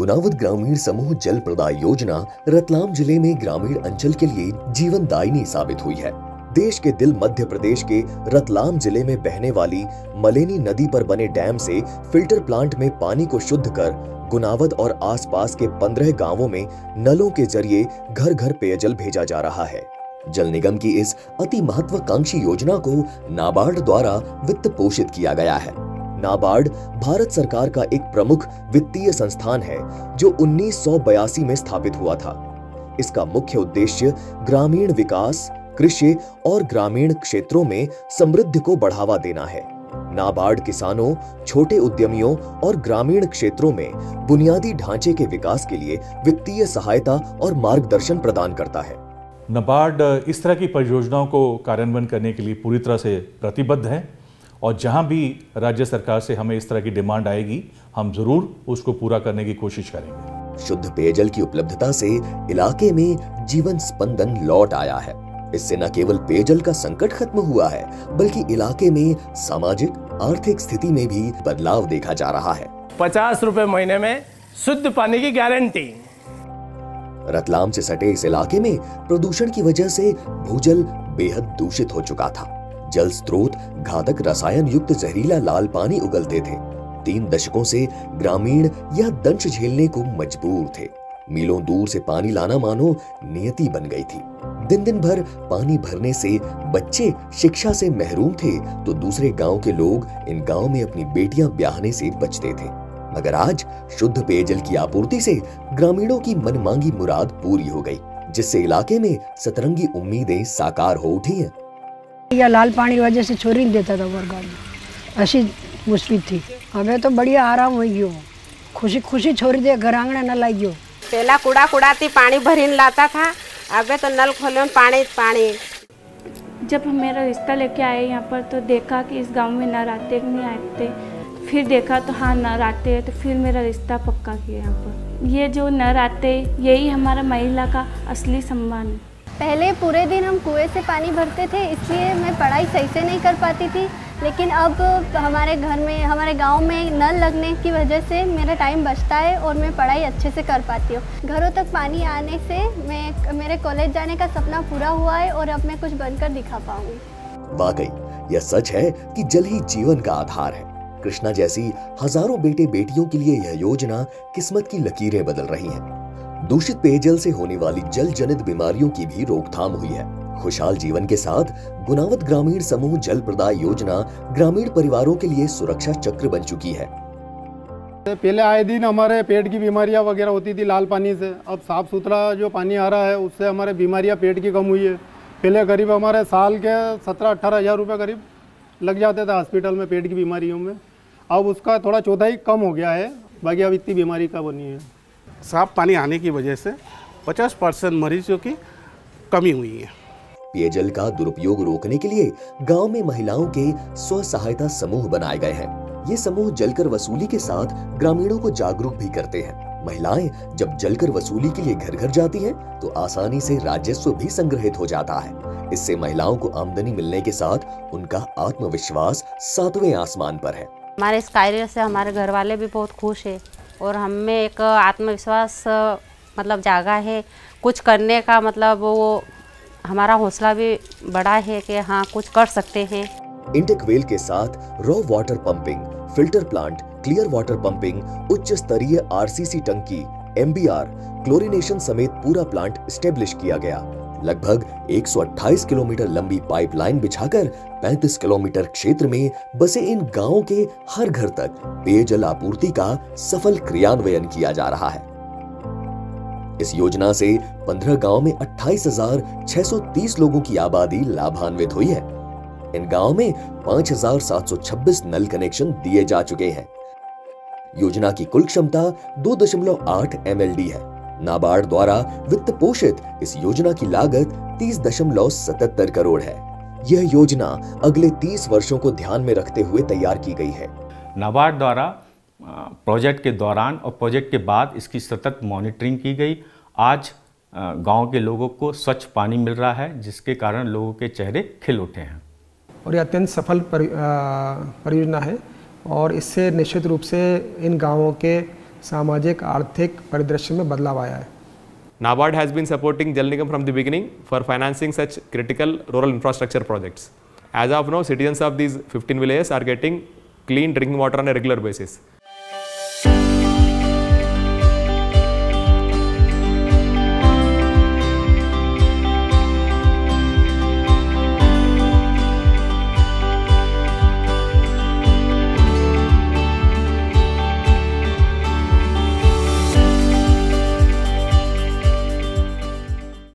गुनावद ग्रामीण समूह जल प्रदाय योजना रतलाम जिले में ग्रामीण अंचल के लिए जीवनदायिनी साबित हुई है। देश के दिल मध्य प्रदेश के रतलाम जिले में बहने वाली मलेनी नदी पर बने डैम से फिल्टर प्लांट में पानी को शुद्ध कर गुनावद और आसपास के 15 गांवों में नलों के जरिए घर घर पेयजल भेजा जा रहा है। जल निगम की इस अति महत्वाकांक्षी योजना को नाबार्ड द्वारा वित्त पोषित किया गया है। नाबार्ड भारत सरकार का एक प्रमुख वित्तीय संस्थान है जो 1982 में स्थापित हुआ था। इसका मुख्य उद्देश्य ग्रामीण विकास, कृषि और ग्रामीण क्षेत्रों में समृद्धि को बढ़ावा देना है। नाबार्ड किसानों, छोटे उद्यमियों और ग्रामीण क्षेत्रों में बुनियादी ढांचे के विकास के लिए वित्तीय सहायता और मार्गदर्शन प्रदान करता है। नाबार्ड इस तरह की परियोजनाओं को कार्यान्वयन करने के लिए पूरी तरह से प्रतिबद्ध है और जहां भी राज्य सरकार से हमें इस तरह की डिमांड आएगी, हम जरूर उसको पूरा करने की कोशिश करेंगे। शुद्ध पेयजल की उपलब्धता से इलाके में जीवन स्पंदन लौट आया है। इससे न केवल पेयजल का संकट खत्म हुआ है, बल्कि इलाके में सामाजिक आर्थिक स्थिति में भी बदलाव देखा जा रहा है। 50 रुपए महीने में शुद्ध पानी की गारंटी। रतलाम से सटे इस इलाके में प्रदूषण की वजह से भूजल बेहद दूषित हो चुका था। जल स्रोत घातक रसायन युक्त जहरीला लाल पानी उगलते थे। 3 दशकों से ग्रामीण यह दंश झेलने को मजबूर थे। मीलों दूर से पानी लाना मानो नियति बन गई थी। दिन दिन भर पानी भरने से बच्चे शिक्षा से महरूम थे, तो दूसरे गांव के लोग इन गांव में अपनी बेटियां ब्याहने से बचते थे। मगर आज शुद्ध पेयजल की आपूर्ति से ग्रामीणों की मनमांगी मुराद पूरी हो गई, जिससे इलाके में सतरंगी उम्मीदें साकार हो उठी हैं। या लाल पानी वजह से छोरी नहीं देता था वर्गार में, ऐसी मुश्किल थी। हमें तो बढ़िया आराम हो गयो, खुशी खुशी छोरी दे, घर आंगना न लाइयो। पहला कूड़ा कूड़ाती पानी भरीन लाता था, अबे तो नल खोले में पानी पानी। जब हम मेरा रिश्ता लेके आए यहाँ पर तो देखा कि इस गांव में नर आते नहीं आते, फिर देखा तो हाँ नर आते हैं, तो फिर मेरा रिश्ता पक्का किया यहाँ पर। ये जो नर आते, यही हमारा महिला का असली सम्मान है। पहले पूरे दिन हम कुएं से पानी भरते थे, इसलिए मैं पढ़ाई सही से नहीं कर पाती थी। लेकिन अब हमारे घर में, हमारे गांव में नल लगने की वजह से मेरा टाइम बचता है और मैं पढ़ाई अच्छे से कर पाती हूँ। घरों तक पानी आने से मेरे कॉलेज जाने का सपना पूरा हुआ है और अब मैं कुछ बनकर दिखा पाऊंगी। वाकई यह सच है कि जल ही जीवन का आधार है। कृष्णा जैसी हजारों बेटे बेटियों के लिए यह योजना किस्मत की लकीरें बदल रही है। दूषित पेयजल से होने वाली जल जनित बीमारियों की भी रोकथाम हुई है। खुशहाल जीवन के साथ गुनावद ग्रामीण समूह जल प्रदाय योजना ग्रामीण परिवारों के लिए सुरक्षा चक्र बन चुकी है। पहले आए दिन हमारे पेट की बीमारियां वगैरह होती थी लाल पानी से। अब साफ सुथरा जो पानी आ रहा है उससे हमारे बीमारियां पेट की कम हुई है। पहले करीब हमारे साल के 17-18 हज़ार रुपये करीब लग जाते थे हॉस्पिटल में पेट की बीमारियों में। अब उसका थोड़ा चौथाई कम हो गया है। बाकी अब इतनी बीमारी का बनी है। साफ पानी आने की वजह से 50% मरीजों की कमी हुई है। पेयजल का दुरुपयोग रोकने के लिए गांव में महिलाओं के स्व सहायता समूह बनाए गए हैं। ये समूह जलकर वसूली के साथ ग्रामीणों को जागरूक भी करते हैं। महिलाएं जब जलकर वसूली के लिए घर घर जाती हैं, तो आसानी से राजस्व भी संग्रहित हो जाता है। इससे महिलाओं को आमदनी मिलने के साथ उनका आत्मविश्वास 7वें आसमान पर है। हमारे इस कार्य से हमारे घर वाले भी बहुत खुश है और हमें एक आत्मविश्वास मतलब जागा है कुछ करने का। मतलब वो हमारा हौसला भी बड़ा है कि हाँ कुछ कर सकते हैं। इंटेकवेल के साथ raw water pumping, filter plant, clear water pumping, उच्च स्तरीय आरसीसी टंकी, एमबीआर, क्लोरिनेशन समेत पूरा प्लांट स्टेब्लिश किया गया। लगभग 128 किलोमीटर लंबी पाइपलाइन बिछाकर 35 किलोमीटर क्षेत्र में बसे इन गांवों के हर घर तक पेयजल आपूर्ति का सफल क्रियान्वयन किया जा रहा है। इस योजना से 15 गांव में 28,630 लोगों की आबादी लाभान्वित हुई है। इन गांव में 5,726 नल कनेक्शन दिए जा चुके हैं। योजना की कुल क्षमता 2.8 MLD है। नाबार्ड द्वारा वित्त पोषित इस योजना की लागत 30.77 करोड़ है। यह योजना अगले 30 वर्षों को ध्यान में रखते हुए तैयार की गई है। नाबार्ड द्वारा प्रोजेक्ट के दौरान और प्रोजेक्ट के बाद इसकी सतत मॉनिटरिंग की गई। आज गांव के लोगों को स्वच्छ पानी मिल रहा है, जिसके कारण लोगों के चेहरे खिल उठे हैं। और ये अत्यंत सफल परियोजना है और इससे निश्चित रूप से इन गांवों के सामाजिक आर्थिक परिदृश्य में बदलाव आया है। NABARD has been supporting Jal Nigam from the beginning for financing such critical rural infrastructure projects. As of now, citizens of these 15 villages are getting clean drinking water on a regular basis.